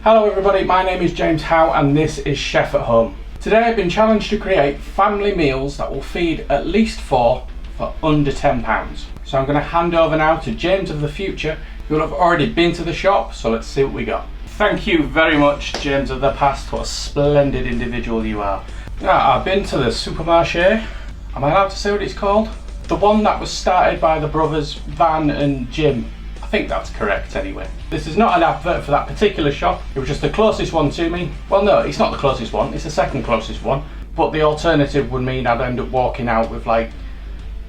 Hello everybody, my name is James Howe and this is Chef at Home. Today I've been challenged to create family meals that will feed at least 4 for under £10. So I'm going to hand over now to James of the future, who will have already been to the shop, so let's see what we got. Thank you very much, James of the past, what a splendid individual you are. Now, I've been to the supermarché, am I allowed to say what it's called? The one that was started by the brothers Van and Jim. I think that's correct anyway. This is not an advert for that particular shop, it was just the closest one to me. Well no, it's not the closest one, it's the second closest one. But the alternative would mean I'd end up walking out with like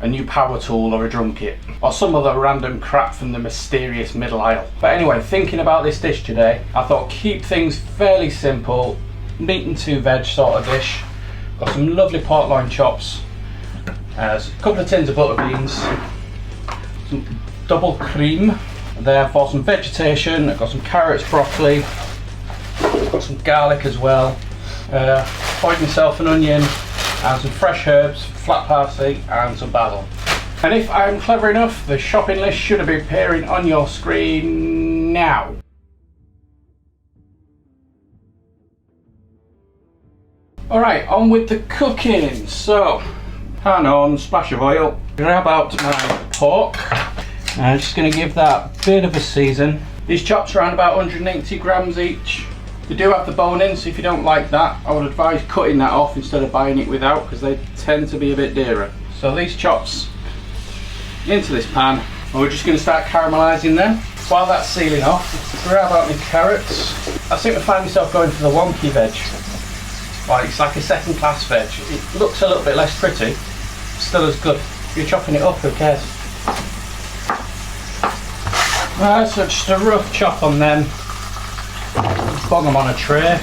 a new power tool or a drum kit. Or some other random crap from the mysterious middle aisle. But anyway, thinking about this dish today, I thought keep things fairly simple. Meat and 2 veg sort of dish. Got some lovely pork loin chops. A couple of tins of butter beans. Some double cream. There for some vegetation. I've got some carrots, broccoli, got some garlic as well. Boiled myself an onion and some fresh herbs, flat parsley and some basil. And if I'm clever enough, the shopping list should be appearing on your screen now. Alright, on with the cooking. So, pan on, splash of oil, grab out my pork. I'm just going to give that a bit of a season. These chops are around about 180 grams each. They do have the bone in, so if you don't like that, I would advise cutting that off instead of buying it without, because they tend to be a bit dearer. So these chops into this pan, and we're just going to start caramelising them. While that's sealing off, grab out my carrots. I seem to find myself going for the wonky veg. Right, it's like a second class veg. It looks a little bit less pretty, still as good. If you're chopping it up, who cares? Right, so just a rough chop on them, bung them on a tray.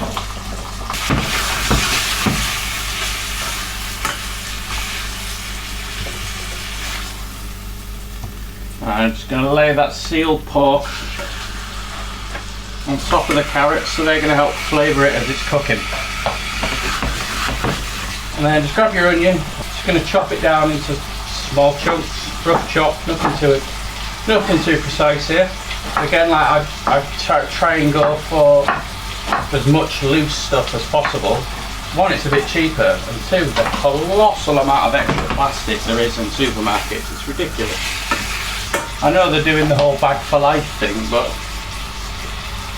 I'm just going to lay that sealed pork on top of the carrots, so they're going to help flavour it as it's cooking. And then just grab your onion, just going to chop it down into small chunks, rough chop, nothing too precise here. Again, like I try and go for as much loose stuff as possible. One, it's a bit cheaper, and two, the colossal amount of extra plastic there is in supermarkets. It's ridiculous. I know they're doing the whole bag for life thing, but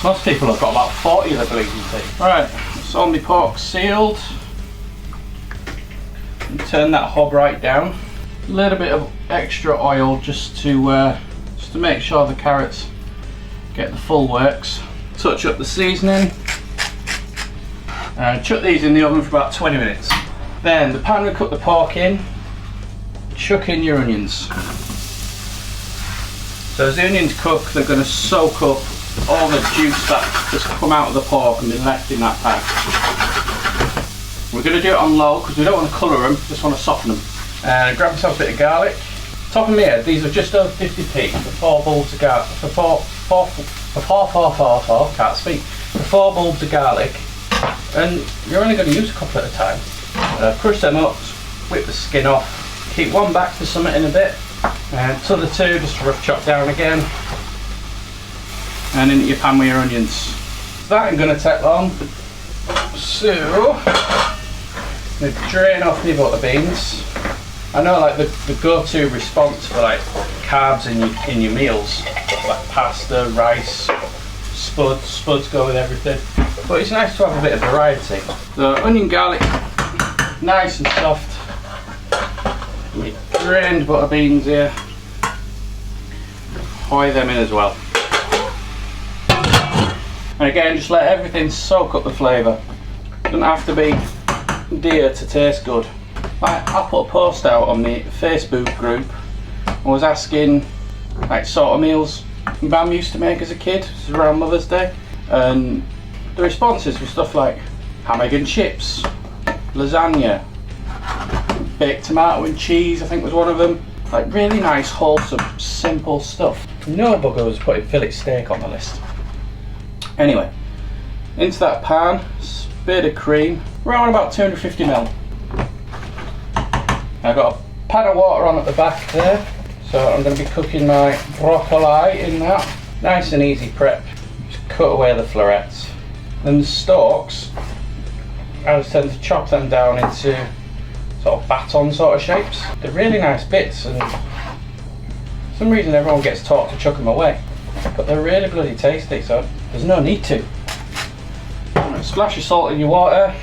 most people have got about 40 of the bleeding thing. Right, so all my pork sealed. And turn that hob right down. A little bit of extra oil just to make sure the carrots get the full works. Touch up the seasoning and chuck these in the oven for about 20 minutes. Then the pan we cook the pork in, chuck in your onions. So as the onions cook, they're going to soak up all the juice that has come out of the pork and been left in that pan. We're going to do it on low because we don't want to colour them, just want to soften them. Grab myself a bit of garlic. Top of my head, these are just over 50p for 4 bulbs of garlic. For 4 bulbs of garlic, and you're only going to use a couple at a time. Crush them up, whip the skin off, keep one back for something in a bit, and to the 2 just rough chop down again, and into your pan with your onions. That ain't going to take long, so I'm going to drain off my butter beans. I know like the go-to response for like carbs in your meals, like pasta, rice, spuds go with everything. But it's nice to have a bit of variety. The onion garlic, nice and soft. My drained butter beans here. Hoy them in as well. And again, just let everything soak up the flavour. Doesn't have to be dear to taste good. I put a post out on the Facebook group. I was asking like sort of meals my mum used to make as a kid. This is around Mother's Day, and the responses were stuff like ham, egg and chips, lasagna, baked tomato and cheese I think was one of them. Like really nice, wholesome, simple stuff. No bugger was putting fillet steak on the list. Anyway, into that pan, bit of cream, around about 250ml. I've got a pan of water on at the back there, so I'm going to be cooking my broccoli in that. Nice and easy prep. Just cut away the florets. Then the stalks, I just tend to chop them down into sort of baton sort of shapes. They're really nice bits, and for some reason everyone gets taught to chuck them away, but they're really bloody tasty, so there's no need to. Splash your salt in your water.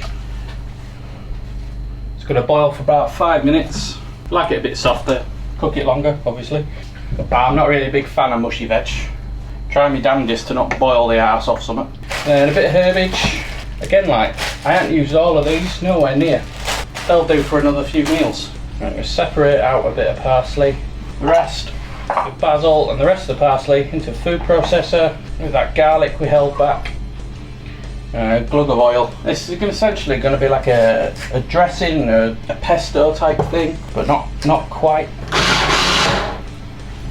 It's going to boil for about 5 minutes. Like it a bit softer, cook it longer obviously. But I'm not really a big fan of mushy veg. Try my damnedest to not boil the arse off something. Then a bit of herbage. Again, like, I haven't used all of these, nowhere near. They'll do for another few meals. Right, we'll separate out a bit of parsley. The rest, the basil and the rest of the parsley into a food processor with that garlic we held back. A glug of oil. This is essentially going to be like a dressing, a pesto type thing, but not quite.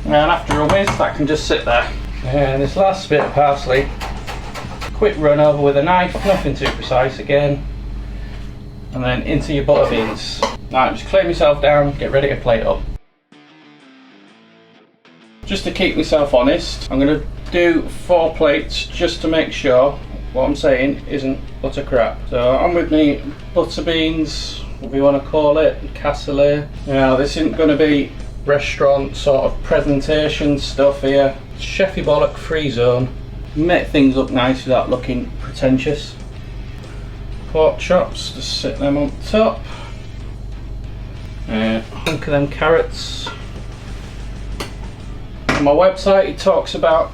And after a whiz, that can just sit there. And this last bit of parsley, quick run over with a knife, nothing too precise again, and then into your butter beans. Now just clean myself down, get ready to plate up. Just to keep myself honest, I'm going to do 4 plates just to make sure what I'm saying isn't utter crap. So I'm with me butter beans, whatever you want to call it, cassoulet. Now this isn't going to be restaurant sort of presentation stuff here. Chefy bollock free zone. Make things look nice without looking pretentious. Pork chops, just sit them on top. A hunk of them carrots. On my website it talks about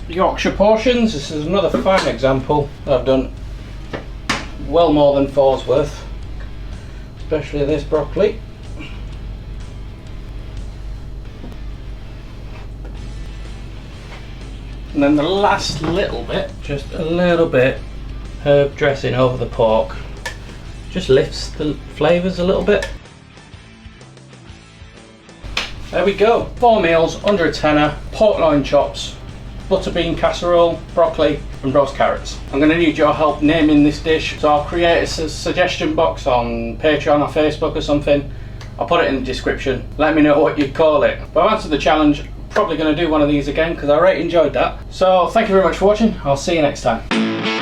Yorkshire Portions. This is another fine example. I've done well more than 4's worth, especially this broccoli. And then the last little bit, just a little bit herb dressing over the pork, just lifts the flavours a little bit. There we go, 4 meals under a tenner, pork loin chops, butter bean casserole, broccoli and roast carrots. I'm going to need your help naming this dish, so I'll create a suggestion box on Patreon or Facebook or something. I'll put it in the description. Let me know what you'd call it. But I've answered the challenge. Probably going to do one of these again because I really enjoyed that. So thank you very much for watching. I'll see you next time.